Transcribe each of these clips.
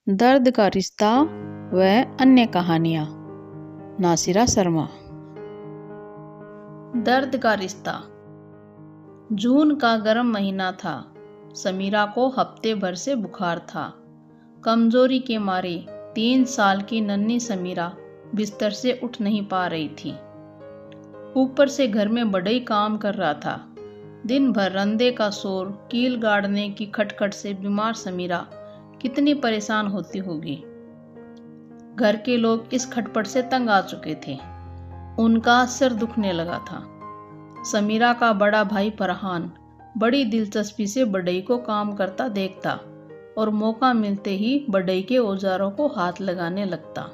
दर्द का रिश्ता व अन्य कहानियाँ। नासिरा शर्मा। दर्द का रिश्ता। जून का गर्म महीना था। समीरा को हफ्ते भर से बुखार था। कमजोरी के मारे 3 साल की नन्ही समीरा बिस्तर से उठ नहीं पा रही थी। ऊपर से घर में बढ़ई काम कर रहा था। दिन भर रंदे का शोर, कील गाड़ने की खटखट से बीमार समीरा कितनी परेशान होती होगी। घर के लोग इस खटपट से तंग आ चुके थे। उनका सिर दुखने लगा था। समीरा का बड़ा भाई फरहान बड़ी दिलचस्पी से बढ़ई को काम करता देखता और मौका मिलते ही बढ़ई के औजारों को हाथ लगाने लगता।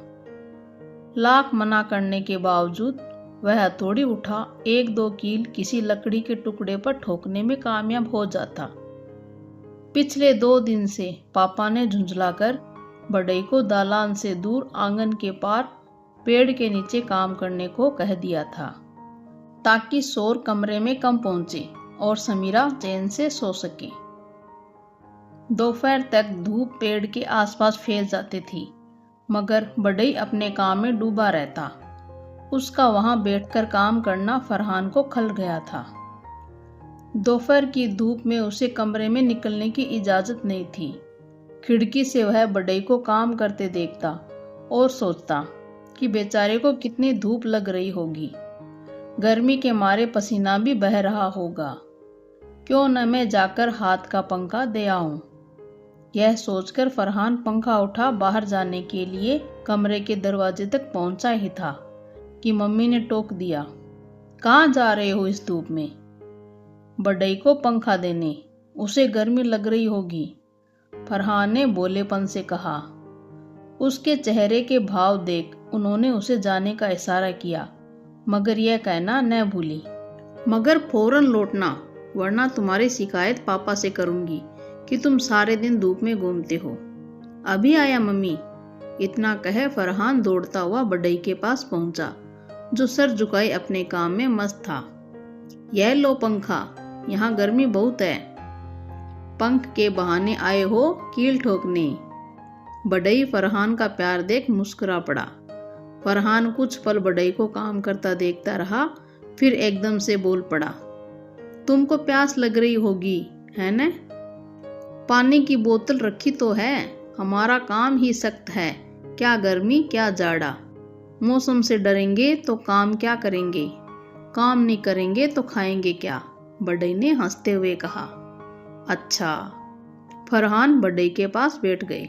लाख मना करने के बावजूद वह हथौड़ी उठा 1-2 कील किसी लकड़ी के टुकड़े पर ठोकने में कामयाब हो जाता। पिछले 2 दिन से पापा ने झुंझलाकर बढ़ई को दालान से दूर आंगन के पार पेड़ के नीचे काम करने को कह दिया था, ताकि शोर कमरे में कम पहुंचे और समीरा चैन से सो सके। दोपहर तक धूप पेड़ के आसपास फैल जाती थी, मगर बढ़ई अपने काम में डूबा रहता। उसका वहां बैठकर काम करना फरहान को खल गया था। दोपहर की धूप में उसे कमरे में निकलने की इजाजत नहीं थी। खिड़की से वह बढ़ई को काम करते देखता और सोचता कि बेचारे को कितनी धूप लग रही होगी। गर्मी के मारे पसीना भी बह रहा होगा। क्यों न मैं जाकर हाथ का पंखा दे आऊं। यह सोचकर फरहान पंखा उठा बाहर जाने के लिए कमरे के दरवाजे तक पहुंचा ही था कि मम्मी ने टोक दिया, कहाँ जा रहे हो इस धूप में? बढ़ई को पंखा देने, उसे गर्मी लग रही होगी, फरहान ने बोलेपन से कहा। उसके चेहरे के भाव देख उन्होंने उसे जाने का इशारा किया, मगर यह कहना न भूली, मगर फौरन लौटना, वरना तुम्हारी शिकायत पापा से करूंगी कि तुम सारे दिन धूप में घूमते हो। अभी आया मम्मी। इतना कहे फरहान दौड़ता हुआ बढ़ई के पास पहुंचा, जो सर झुकाए अपने काम में मस्त था। यह लो पंखा, यहाँ गर्मी बहुत है। पंख के बहाने आए हो कील ठोकने। बढ़ई फरहान का प्यार देख मुस्कुरा पड़ा। फरहान कुछ पल बढ़ई को काम करता देखता रहा, फिर एकदम से बोल पड़ा, तुमको प्यास लग रही होगी, है न? पानी की बोतल रखी तो है। हमारा काम ही सख्त है, क्या गर्मी क्या जाड़ा। मौसम से डरेंगे तो काम क्या करेंगे, काम नहीं करेंगे तो खाएंगे क्या? बढ़ई ने हंसते हुए कहा। अच्छा। फरहान बढ़ई के पास बैठ गए।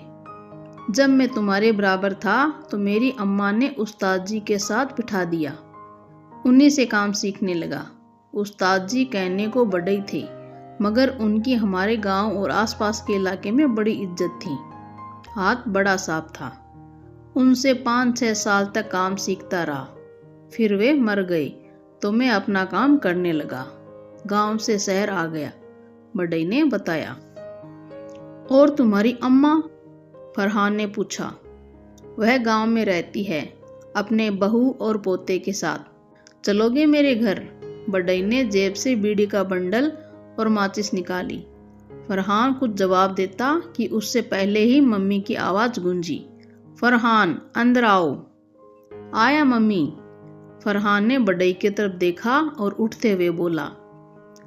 जब मैं तुम्हारे बराबर था तो मेरी अम्मा ने उस्ताद जी के साथ बिठा दिया। उन्हीं से काम सीखने लगा। उस्ताद जी कहने को बढ़ई थे, मगर उनकी हमारे गांव और आसपास के इलाके में बड़ी इज्जत थी। हाथ बड़ा साफ था। उनसे 5-6 साल तक काम सीखता रहा। फिर वे मर गए तो मैं अपना काम करने लगा। गांव से शहर आ गया, बढ़ई ने बताया। और तुम्हारी अम्मा? फरहान ने पूछा। वह गांव में रहती है, अपने बहू और पोते के साथ। चलोगे मेरे घर? बढ़ई ने जेब से बीड़ी का बंडल और माचिस निकाली। फरहान कुछ जवाब देता कि उससे पहले ही मम्मी की आवाज गूंजी, फरहान अंदर आओ। आया मम्मी। फरहान ने बढ़ई की तरफ देखा और उठते हुए बोला,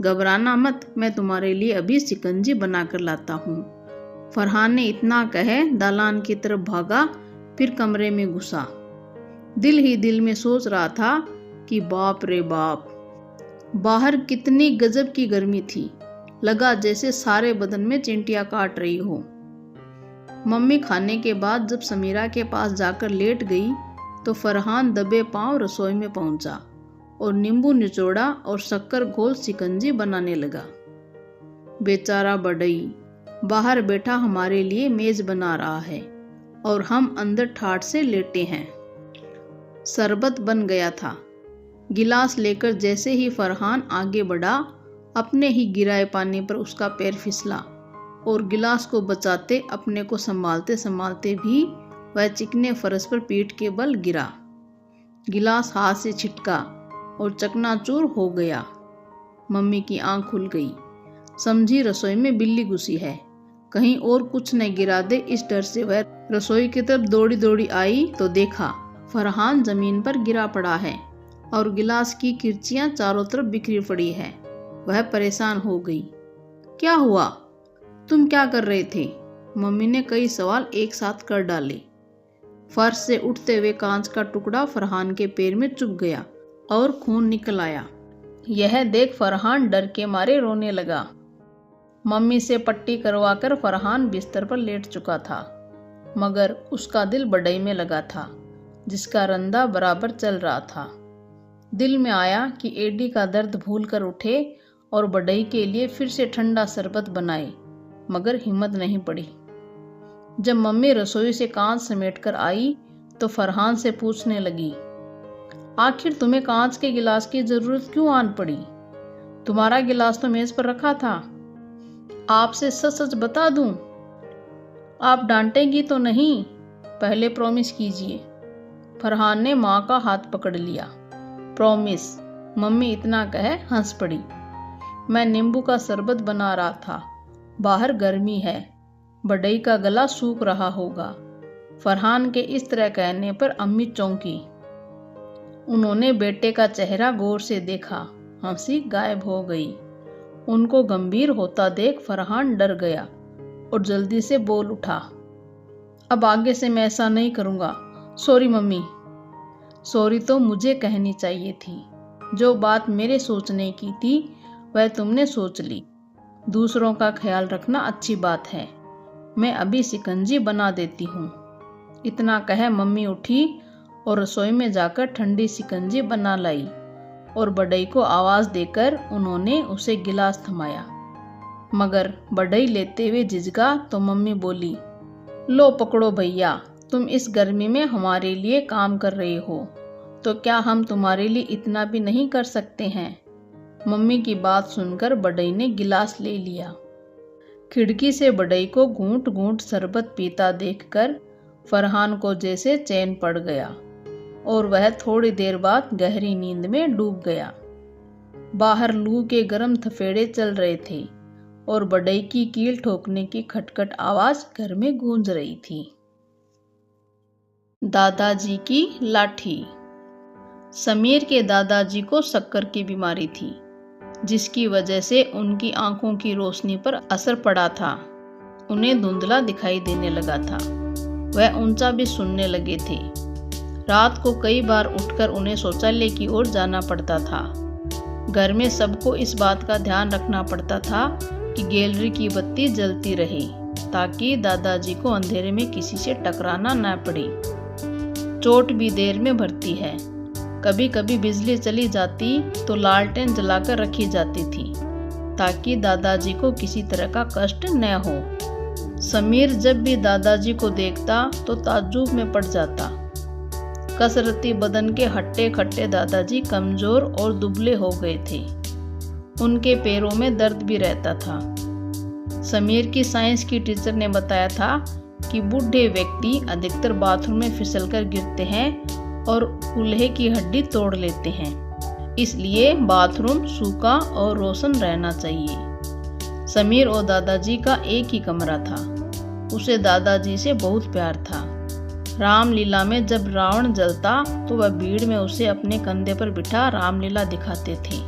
घबराना मत, मैं तुम्हारे लिए अभी शिकंजी बनाकर लाता हूँ। फरहान ने इतना कहे दालान की तरफ भागा, फिर कमरे में घुसा। दिल ही दिल में सोच रहा था कि बाप रे बाप, बाहर कितनी गजब की गर्मी थी। लगा जैसे सारे बदन में चिंटियां काट रही हो। मम्मी खाने के बाद जब समीरा के पास जाकर लेट गई तो फरहान दबे पांव रसोई में पहुंचा और नींबू निचोड़ा और शक्कर घोल शिकंजी बनाने लगा। बेचारा बढ़ई बाहर बैठा हमारे लिए मेज बना रहा है और हम अंदर ठाठ से लेटे हैं। शरबत बन गया था। गिलास लेकर जैसे ही फरहान आगे बढ़ा, अपने ही गिराए पानी पर उसका पैर फिसला और गिलास को बचाते अपने को संभालते संभालते भी वह चिकने फर्श पर पीठ के बल गिरा। गिलास हाथ से छिटका और चकनाचूर हो गया। मम्मी की आंख खुल गई। समझी रसोई में बिल्ली घुसी है, कहीं और कुछ न गिरा दे, इस डर से वह रसोई की तरफ दौड़ी दौड़ी आई तो देखा फरहान जमीन पर गिरा पड़ा है और गिलास की किरचियां चारों तरफ बिखरी पड़ी है। वह परेशान हो गई। क्या हुआ? तुम क्या कर रहे थे? मम्मी ने कई सवाल एक साथ कर डाले। फर्श से उठते हुए कांच का टुकड़ा फरहान के पैर में चुभ गया और खून निकल आया। यह देख फरहान डर के मारे रोने लगा। मम्मी से पट्टी करवाकर फरहान बिस्तर पर लेट चुका था, मगर उसका दिल बढ़ई में लगा था, जिसका रंधा बराबर चल रहा था। दिल में आया कि एडी का दर्द भूल कर उठे और बढ़ई के लिए फिर से ठंडा शरबत बनाए, मगर हिम्मत नहीं पड़ी। जब मम्मी रसोई से कांच समेट कर आई तो फरहान से पूछने लगी, आखिर तुम्हें कांच के गिलास की जरूरत क्यों आन पड़ी? तुम्हारा गिलास तो मेज पर रखा था। आपसे सच सच बता दूं, आप डांटेगी तो नहीं? पहले प्रॉमिस कीजिए। फरहान ने माँ का हाथ पकड़ लिया। प्रॉमिस। मम्मी इतना कहे हंस पड़ी। मैं नींबू का शरबत बना रहा था, बाहर गर्मी है, बढ़ई का गला सूख रहा होगा। फरहान के इस तरह कहने पर अम्मी चौंकी। उन्होंने बेटे का चेहरा गौर से देखा, हंसी गायब हो गई। उनको गंभीर होता देख फरहान डर गया और जल्दी से बोल उठा, अब आगे से मैं ऐसा नहीं करूँगा। Sorry mummy. सॉरी तो मुझे कहनी चाहिए थी। जो बात मेरे सोचने की थी वह तुमने सोच ली। दूसरों का ख्याल रखना अच्छी बात है। मैं अभी शिकंजी बना देती हूँ। इतना कह मम्मी उठी और रसोई में जाकर ठंडी शिकंजी बना लाई और बढ़ई को आवाज़ देकर उन्होंने उसे गिलास थमाया। मगर बढ़ई लेते हुए झिझका तो मम्मी बोली, लो पकड़ो भैया, तुम इस गर्मी में हमारे लिए काम कर रहे हो, तो क्या हम तुम्हारे लिए इतना भी नहीं कर सकते हैं? मम्मी की बात सुनकर बढ़ई ने गिलास ले लिया। खिड़की से बढ़ई को घूंट घूंट शरबत पीता देखकर फरहान को जैसे चैन पड़ गया और वह थोड़ी देर बाद गहरी नींद में डूब गया। बाहर लू के गर्म थफेड़े चल रहे थे और बढ़ई की कील ठोकने की खटखट आवाज घर में गूंज रही थी। दादाजी की लाठी। समीर के दादाजी को शक्कर की बीमारी थी, जिसकी वजह से उनकी आंखों की रोशनी पर असर पड़ा था। उन्हें धुंधला दिखाई देने लगा था। वह ऊंचा भी सुनने लगे थे। रात को कई बार उठकर उन्हें शौचालय की ओर जाना पड़ता था। घर में सबको इस बात का ध्यान रखना पड़ता था कि गैलरी की बत्ती जलती रहे, ताकि दादाजी को अंधेरे में किसी से टकराना न पड़े। चोट भी देर में भरती है। कभी कभी बिजली चली जाती तो लालटेन जलाकर रखी जाती थी, ताकि दादाजी को किसी तरह का कष्ट न हो। समीर जब भी दादाजी को देखता तो ताज्जुब में पड़ जाता। कसरती बदन के हट्टे खट्टे दादाजी कमजोर और दुबले हो गए थे। उनके पैरों में दर्द भी रहता था। समीर की साइंस की टीचर ने बताया था कि बूढ़े व्यक्ति अधिकतर बाथरूम में फिसलकर गिरते हैं और कूल्हे की हड्डी तोड़ लेते हैं, इसलिए बाथरूम सूखा और रोशन रहना चाहिए। समीर और दादाजी का एक ही कमरा था। उसे दादाजी से बहुत प्यार था। रामलीला में जब रावण जलता तो वह भीड़ में उसे अपने कंधे पर बिठा रामलीला दिखाते थे।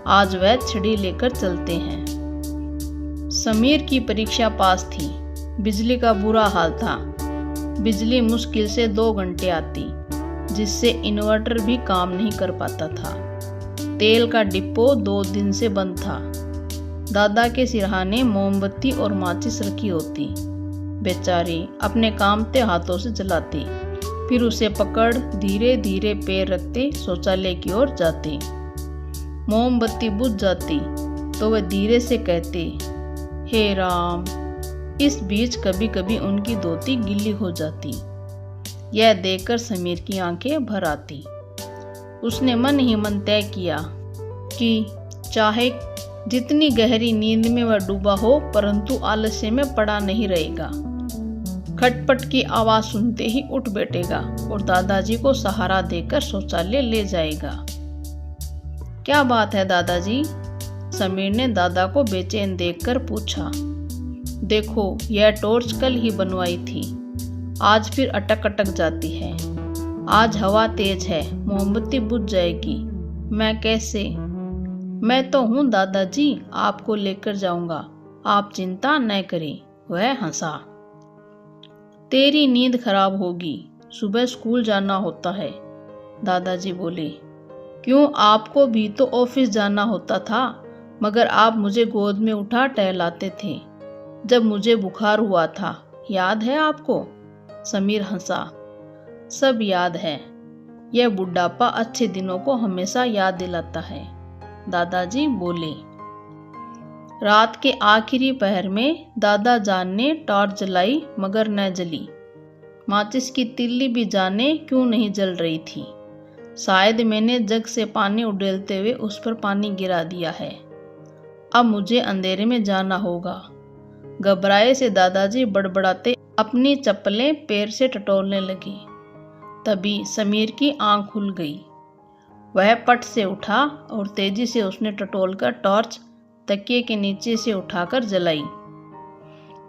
आज वह छड़ी लेकर चलते हैं। समीर की परीक्षा पास थी। बिजली का बुरा हाल था। बिजली मुश्किल से 2 घंटे आती, जिससे इन्वर्टर भी काम नहीं कर पाता था। तेल का डिपो 2 दिन से बंद था। दादा के सिरहाने मोमबत्ती और माचिस रखी होती। बेचारी अपने कामते हाथों से जलाती, फिर उसे पकड़ धीरे धीरे पैर रखते शौचालय की ओर जाते। मोमबत्ती बुझ जाती तो वह धीरे से कहते, हे राम। इस बीच कभी कभी उनकी धोती गीली हो जाती। यह देखकर समीर की आंखें भर आती। उसने मन ही मन तय किया कि चाहे जितनी गहरी नींद में वह डूबा हो, परंतु आलस्य में पड़ा नहीं रहेगा। खटपट की आवाज सुनते ही उठ बैठेगा और दादाजी को सहारा देकर शौचालय ले जाएगा। क्या बात है दादाजी? समीर ने दादा को बेचैन देखकर पूछा। देखो, यह टॉर्च कल ही बनवाई थी। आज फिर अटक अटक जाती है। आज हवा तेज है, मोमबत्ती बुझ जाएगी। मैं कैसे? मैं तो हूँ दादाजी, आपको लेकर जाऊंगा, आप चिंता न करें। वह हंसा। तेरी नींद खराब होगी, सुबह स्कूल जाना होता है, दादाजी बोले। क्यों, आपको भी तो ऑफिस जाना होता था, मगर आप मुझे गोद में उठा टहलाते थे जब मुझे बुखार हुआ था, याद है आपको? समीर हंसा। सब याद है। यह बुढ़ापा अच्छे दिनों को हमेशा याद दिलाता है, दादाजी बोले। रात के आखिरी पहर में दादा जान ने टॉर्च जलाई मगर न जली। माचिस की तिल्ली भी जाने क्यों नहीं जल रही थी। शायद मैंने जग से पानी उड़ेलते हुए उस पर पानी गिरा दिया है। अब मुझे अंधेरे में जाना होगा। घबराए से दादाजी बड़बड़ाते अपनी चप्पलें पैर से टटोलने लगी। तभी समीर की आंख खुल गई। वह पट से उठा और तेजी से उसने टटोलकर टॉर्च तकिए के नीचे से उठाकर जलाई।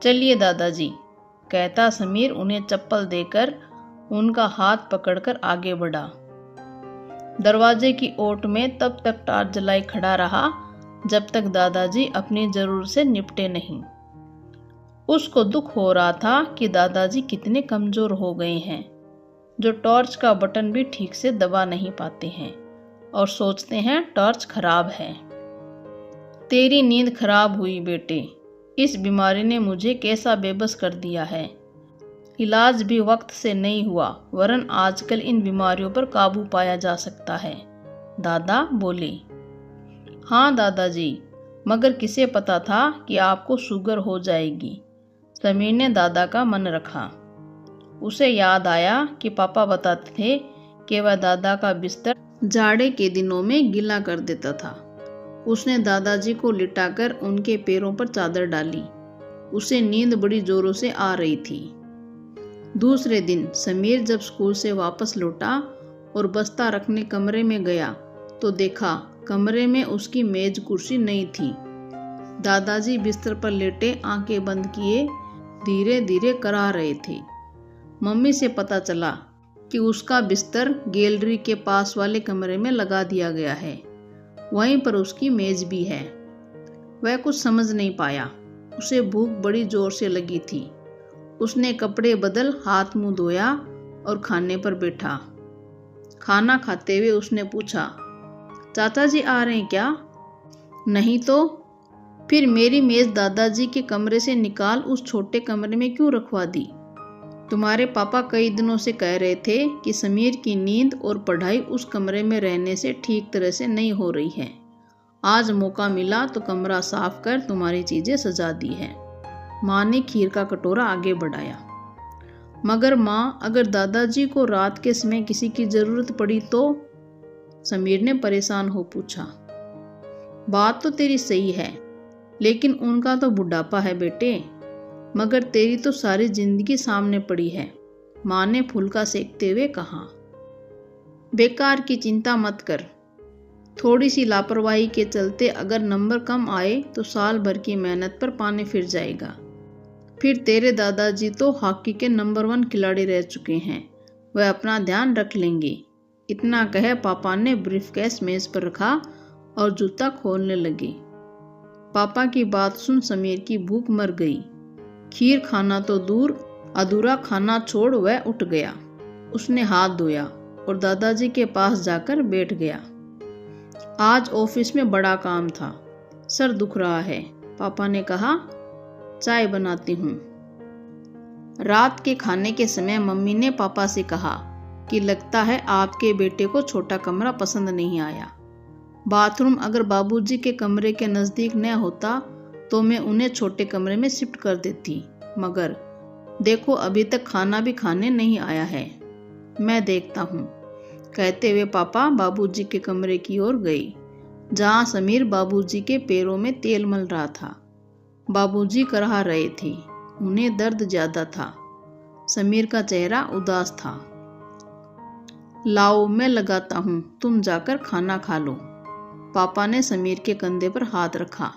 चलिए दादाजी, कहता समीर उन्हें चप्पल देकर उनका हाथ पकड़कर आगे बढ़ा। दरवाजे की ओट में तब तक टॉर्च जलाई खड़ा रहा जब तक दादाजी अपनी जरूरत से निपटे नहीं। उसको दुख हो रहा था कि दादाजी कितने कमजोर हो गए हैं, जो टॉर्च का बटन भी ठीक से दबा नहीं पाते हैं और सोचते हैं टॉर्च खराब है। तेरी नींद खराब हुई बेटे। इस बीमारी ने मुझे कैसा बेबस कर दिया है। इलाज भी वक्त से नहीं हुआ, वरन आजकल इन बीमारियों पर काबू पाया जा सकता है, दादा बोले। हाँ दादाजी, मगर किसे पता था कि आपको शुगर हो जाएगी। समीर ने दादा का मन रखा। उसे याद आया कि पापा बताते थे कि वह दादा का बिस्तर जाड़े के दिनों में गीला कर देता था। उसने दादाजी को लिटाकर उनके पैरों पर चादर डाली। उसे नींद बड़ी जोरों से आ रही थी। दूसरे दिन समीर जब स्कूल से वापस लौटा और बस्ता रखने कमरे में गया तो देखा कमरे में उसकी मेज कुर्सी नहीं थी। दादाजी बिस्तर पर लेटे आंखें बंद किए धीरे धीरे करा रहे थे। मम्मी से पता चला कि उसका बिस्तर गैलरी के पास वाले कमरे में लगा दिया गया है, वहीं पर उसकी मेज भी है। वह कुछ समझ नहीं पाया। उसे भूख बड़ी जोर से लगी थी। उसने कपड़े बदल हाथ मुंह धोया और खाने पर बैठा। खाना खाते हुए उसने पूछा, चाचा जी आ रहे हैं क्या? नहीं तो फिर मेरी मेज दादाजी के कमरे से निकाल उस छोटे कमरे में क्यों रखवा दी? तुम्हारे पापा कई दिनों से कह रहे थे कि समीर की नींद और पढ़ाई उस कमरे में रहने से ठीक तरह से नहीं हो रही है। आज मौका मिला तो कमरा साफ कर तुम्हारी चीजें सजा दी है। माँ ने खीर का कटोरा आगे बढ़ाया। मगर माँ, अगर दादाजी को रात के समय किसी की जरूरत पड़ी तो? समीर ने परेशान हो पूछा। बात तो तेरी सही है, लेकिन उनका तो बुढ़ापा है बेटे। मगर तेरी तो सारी जिंदगी सामने पड़ी है, माँ ने फुल्का सेकते हुए कहा। बेकार की चिंता मत कर। थोड़ी सी लापरवाही के चलते अगर नंबर कम आए तो साल भर की मेहनत पर पानी फिर जाएगा। फिर तेरे दादाजी तो हॉकी के नंबर 1 खिलाड़ी रह चुके हैं, वह अपना ध्यान रख लेंगे। इतना कह पापा ने ब्रीफकेस मेज पर रखा और जूता खोलने लगे। पापा की बात सुन समीर की भूख मर गई। खीर खाना तो दूर, अधूरा खाना छोड़ वह उठ गया। उसने हाथ धोया और दादाजी के पास जाकर बैठ गया। आज ऑफिस में बड़ा काम था, सर दुख रहा है, पापा ने कहा। चाय बनाती हूँ। रात के खाने के समय मम्मी ने पापा से कहा कि लगता है आपके बेटे को छोटा कमरा पसंद नहीं आया। बाथरूम अगर बाबूजी के कमरे के नज़दीक न होता तो मैं उन्हें छोटे कमरे में शिफ्ट कर देती, मगर देखो अभी तक खाना भी खाने नहीं आया है, मैं देखता हूँ। कहते हुए पापा बाबूजी के कमरे की ओर गए, जहाँ समीर बाबूजी के पैरों में तेल मल रहा था। बाबूजी कराह रहे थे, उन्हें दर्द ज्यादा था। समीर का चेहरा उदास था। लाओ मैं लगाता हूँ, तुम जाकर खाना खा लो। पापा ने समीर के कंधे पर हाथ रखा।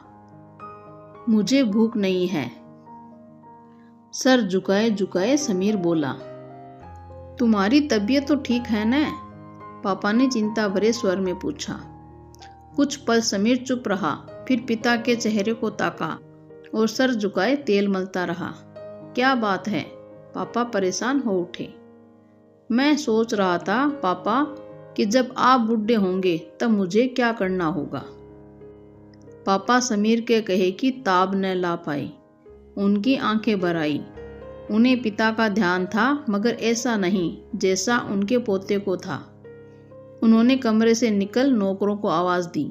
मुझे भूख नहीं है। सर झुकाए झुकाए समीर बोला, तुम्हारी तबीयत तो ठीक है न? पापा ने चिंता भरे स्वर में पूछा। कुछ पल समीर चुप रहा, फिर पिता के चेहरे को ताका और सर झुकाए तेल मलता रहा। क्या बात है? पापा परेशान हो उठे। मैं सोच रहा था पापा कि जब आप बूढ़े होंगे तब मुझे क्या करना होगा। पापा समीर के कहे की ताब न ला पाए। उनकी आंखें भर आई। उन्हें पिता का ध्यान था, मगर ऐसा नहीं जैसा उनके पोते को था। उन्होंने कमरे से निकल नौकरों को आवाज दी।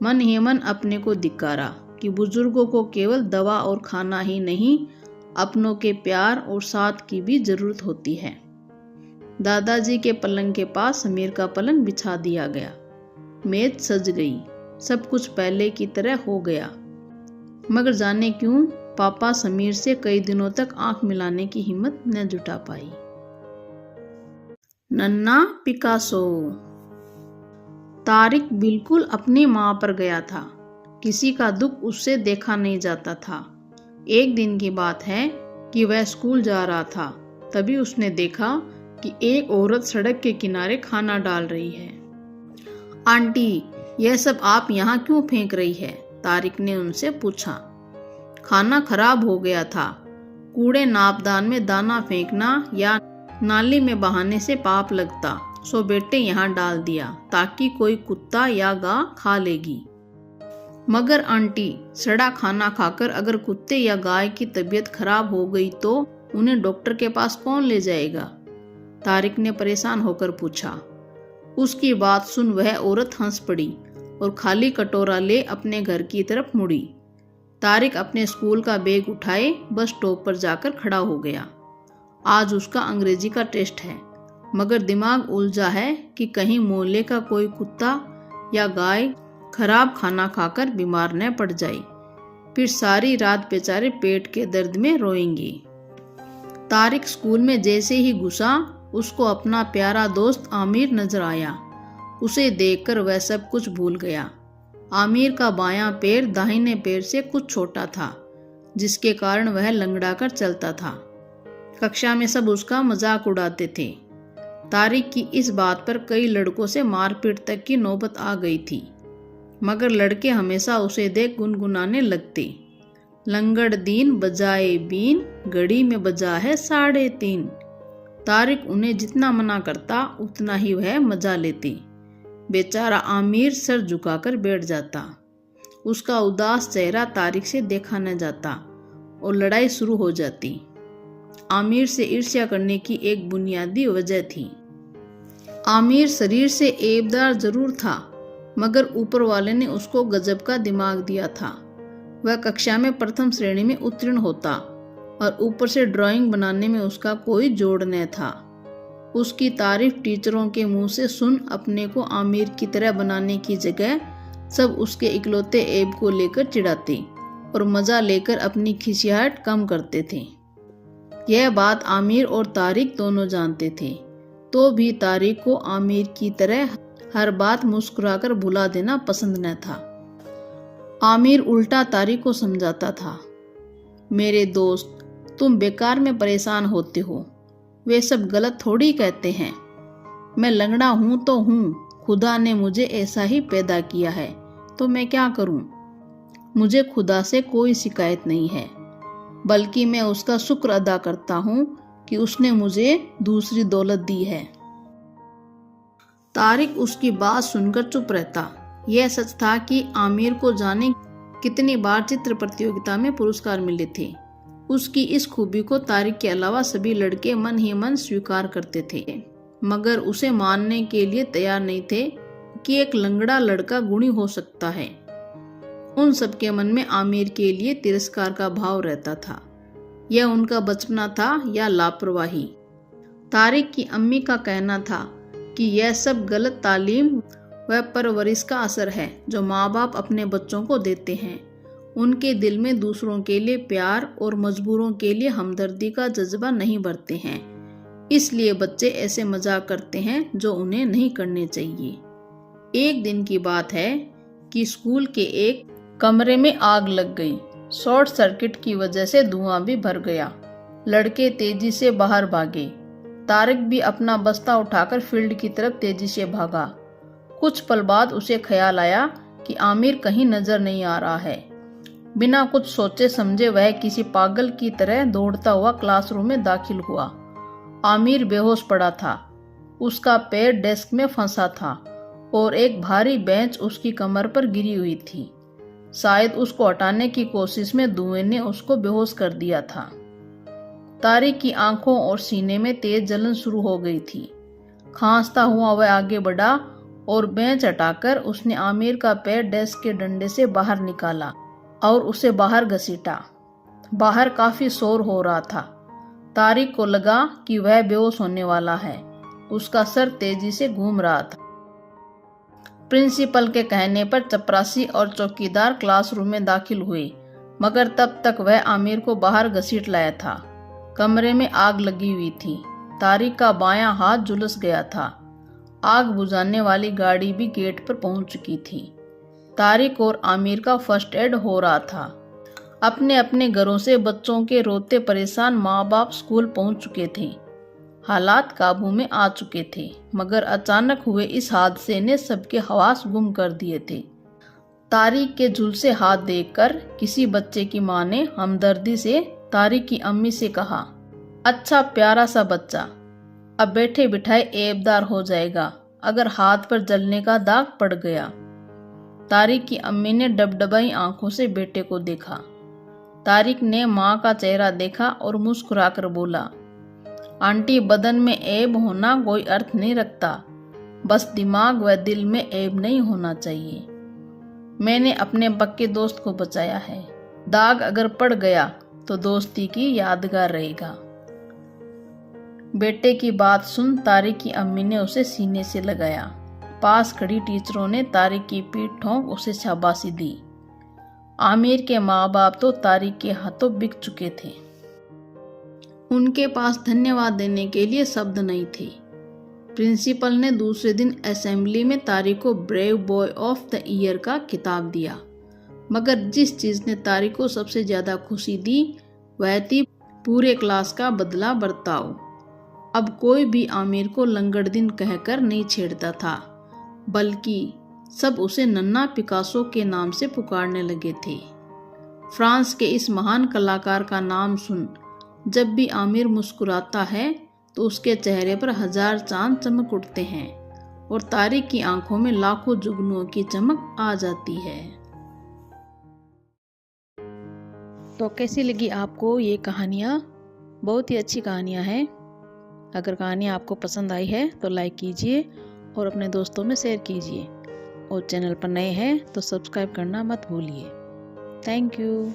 मन ही मन अपने को धिक्कारा कि बुजुर्गों को केवल दवा और खाना ही नहीं, अपनों के प्यार और साथ की भी जरूरत होती है। दादाजी के पलंग के पास समीर का पलंग बिछा दिया गया। मेज सज गई। सब कुछ पहले की तरह हो गया। मगर जाने क्यों पापा समीर से कई दिनों तक आंख मिलाने की हिम्मत न जुटा पाई। नन्ना पिकासो। तारिक बिल्कुल अपनी मां पर गया था। किसी का दुख उससे देखा नहीं जाता था। एक दिन की बात है कि वह स्कूल जा रहा था, तभी उसने देखा कि एक औरत सड़क के किनारे खाना डाल रही है। आंटी, यह सब आप यहाँ क्यों फेंक रही है? तारिक ने उनसे पूछा। खाना खराब हो गया था। कूड़े नापदान में दाना फेंकना या नाली में बहाने से पाप लगता, सो बेटे यहाँ डाल दिया ताकि कोई कुत्ता या गाय खा लेगी। मगर आंटी, सड़ा खाना खाकर अगर कुत्ते या गाय की तबीयत खराब हो गई तो उन्हें डॉक्टर के पास कौन ले जाएगा? तारिक ने परेशान होकर पूछा। उसकी बात सुन वह औरत हंस पड़ी और खाली कटोरा ले अपने घर की तरफ मुड़ी। तारिक अपने स्कूल का बैग उठाए बस स्टॉप पर जाकर खड़ा हो गया। आज उसका अंग्रेजी का टेस्ट है, मगर दिमाग उलझा है कि कहीं मोहल्ले का कोई कुत्ता या गाय खराब खाना खाकर बीमार न पड़ जाए, फिर सारी रात बेचारे पेट के दर्द में रोएंगे। तारिक स्कूल में जैसे ही घुसा, उसको अपना प्यारा दोस्त आमिर नजर आया। उसे देखकर वह सब कुछ भूल गया। आमिर का बायां पैर दाहिने पैर से कुछ छोटा था, जिसके कारण वह लंगड़ा कर चलता था। कक्षा में सब उसका मजाक उड़ाते थे। तारिक की इस बात पर कई लड़कों से मारपीट तक की नौबत आ गई थी, मगर लड़के हमेशा उसे देख गुनगुनाने लगते। लंगड़ दीन बजाए बीन, घड़ी में बजा है 3:30। तारिक उन्हें जितना मना करता उतना ही वह मजा लेते। बेचारा आमिर सर झुकाकर बैठ जाता। उसका उदास चेहरा तारिक से देखा न जाता और लड़ाई शुरू हो जाती। आमिर से ईर्ष्या करने की एक बुनियादी वजह थी। आमिर शरीर से ऐबदार जरूर था, मगर ऊपर वाले ने उसको गजब का दिमाग दिया था। वह कक्षा में प्रथम श्रेणी में उत्तीर्ण होता और ऊपर से ड्राइंग बनाने में उसका कोई जोड़ न था। उसकी तारीफ टीचरों के मुंह से सुन अपने को आमिर की तरह बनाने की जगह सब उसके इकलौते ऐब को लेकर चिढ़ाते और मजा लेकर अपनी खिसियाहट कम करते थे। यह बात आमिर और तारिक दोनों जानते थे, तो भी तारिक को आमिर की तरह हर बात मुस्कुराकर भुला देना पसंद न था। आमिर उल्टा तारिक को समझाता था, मेरे दोस्त, तुम बेकार में परेशान होते हो। वे सब गलत थोड़ी कहते हैं। मैं लंगड़ा हूं तो हूं, खुदा ने मुझे ऐसा ही पैदा किया है, तो मैं क्या करूं? मुझे खुदा से कोई शिकायत नहीं है, बल्कि मैं उसका शुक्र अदा करता हूं कि उसने मुझे दूसरी दौलत दी है। तारिक उसकी बात सुनकर चुप रहता। यह सच था कि आमिर को जाने कितनी बार चित्र प्रतियोगिता में पुरस्कार मिले थे। उसकी इस खूबी को तारिक के अलावा सभी लड़के मन ही मन स्वीकार करते थे, मगर उसे मानने के लिए तैयार नहीं थे कि एक लंगड़ा लड़का गुणी हो सकता है। उन सबके मन में आमिर के लिए तिरस्कार का भाव रहता था। यह उनका बचपना था या लापरवाही? तारिक की अम्मी का कहना था कि यह सब गलत तालीम व परवरिश का असर है जो माँ बाप अपने बच्चों को देते हैं। उनके दिल में दूसरों के लिए प्यार और मजबूरों के लिए हमदर्दी का जज्बा नहीं भरते हैं, इसलिए बच्चे ऐसे मजाक करते हैं जो उन्हें नहीं करने चाहिए। एक दिन की बात है कि स्कूल के एक कमरे में आग लग गई। शॉर्ट सर्किट की वजह से धुआं भी भर गया लड़के तेजी से बाहर भागे। तारिक भी अपना बस्ता उठाकर फील्ड की तरफ तेजी से भागा। कुछ पल बाद उसे ख्याल आया कि आमिर कहीं नजर नहीं आ रहा है। बिना कुछ सोचे समझे वह किसी पागल की तरह दौड़ता हुआ क्लासरूम में दाखिल हुआ। आमिर बेहोश पड़ा था। उसका पैर डेस्क में फंसा था और एक भारी बेंच उसकी कमर पर गिरी हुई थी। शायद उसको हटाने की कोशिश में धुएं ने उसको बेहोश कर दिया था। तारिक की आंखों और सीने में तेज जलन शुरू हो गई थी। खांसता हुआ वह आगे बढ़ा और बेंच हटाकर उसने आमिर का पैर डेस्क के डंडे से बाहर निकाला और उसे बाहर घसीटा। बाहर काफी शोर हो रहा था। तारिक को लगा कि वह बेहोश होने वाला है। उसका सर तेजी से घूम रहा था। प्रिंसिपल के कहने पर चपरासी और चौकीदार क्लासरूम में दाखिल हुए, मगर तब तक वह आमिर को बाहर घसीट लाया था। कमरे में आग लगी हुई थी। तारिक का बायां हाथ झुलस गया था। आग बुझाने वाली गाड़ी भी गेट पर पहुंच चुकी थी। तारिक और आमिर का फर्स्ट एड हो रहा था। अपने अपने घरों से बच्चों के रोते परेशान माँ बाप स्कूल पहुंच चुके थे। हालात काबू में आ चुके थे, मगर अचानक हुए इस हादसे ने सबके हवास गुम कर दिए थे। तारिक के झुलसे हाथ देखकर किसी बच्चे की माँ ने हमदर्दी से तारिक की अम्मी से कहा, अच्छा प्यारा सा बच्चा, अब बैठे बिठाए ऐबदार हो जाएगा अगर हाथ पर जलने का दाग पड़ गया। तारिक की अम्मी ने डबडबाई आंखों से बेटे को देखा। तारिक ने माँ का चेहरा देखा और मुस्कुराकर बोला, आंटी, बदन में ऐब होना कोई अर्थ नहीं रखता, बस दिमाग व दिल में ऐब नहीं होना चाहिए। मैंने अपने पक्के दोस्त को बचाया है। दाग अगर पड़ गया तो दोस्ती की यादगार रहेगा। बेटे की बात सुन तारिक की अम्मी ने उसे सीने से लगाया। पास खड़ी टीचरों ने तारिक की पीठ ठोंक उसे शाबाशी दी। आमिर के माँ बाप तो तारिक के हाथों बिक चुके थे। उनके पास धन्यवाद देने के लिए शब्द नहीं थे। प्रिंसिपल ने दूसरे दिन असेंबली में तारिक को brave boy of the year का खिताब दिया, मगर जिस चीज ने तारिक को सबसे ज्यादा खुशी दी वह थी पूरे क्लास का बदला बर्ताव। अब कोई भी आमिर को लंगड़दिन कहकर नहीं छेड़ता था, बल्कि सब उसे नन्ना पिकासो के नाम से पुकारने लगे थे। फ्रांस के इस महान कलाकार का नाम सुन जब भी आमिर मुस्कुराता है तो उसके चेहरे पर 1000 चांद चमक उठते हैं और तारिक की आंखों में लाखों जुगनुओं की चमक आ जाती है। तो कैसी लगी आपको ये कहानियाँ? बहुत ही अच्छी कहानियाँ हैं। अगर कहानी आपको पसंद आई है तो लाइक कीजिए और अपने दोस्तों में शेयर कीजिए, और चैनल पर नए हैं तो सब्सक्राइब करना मत भूलिए। Thank you.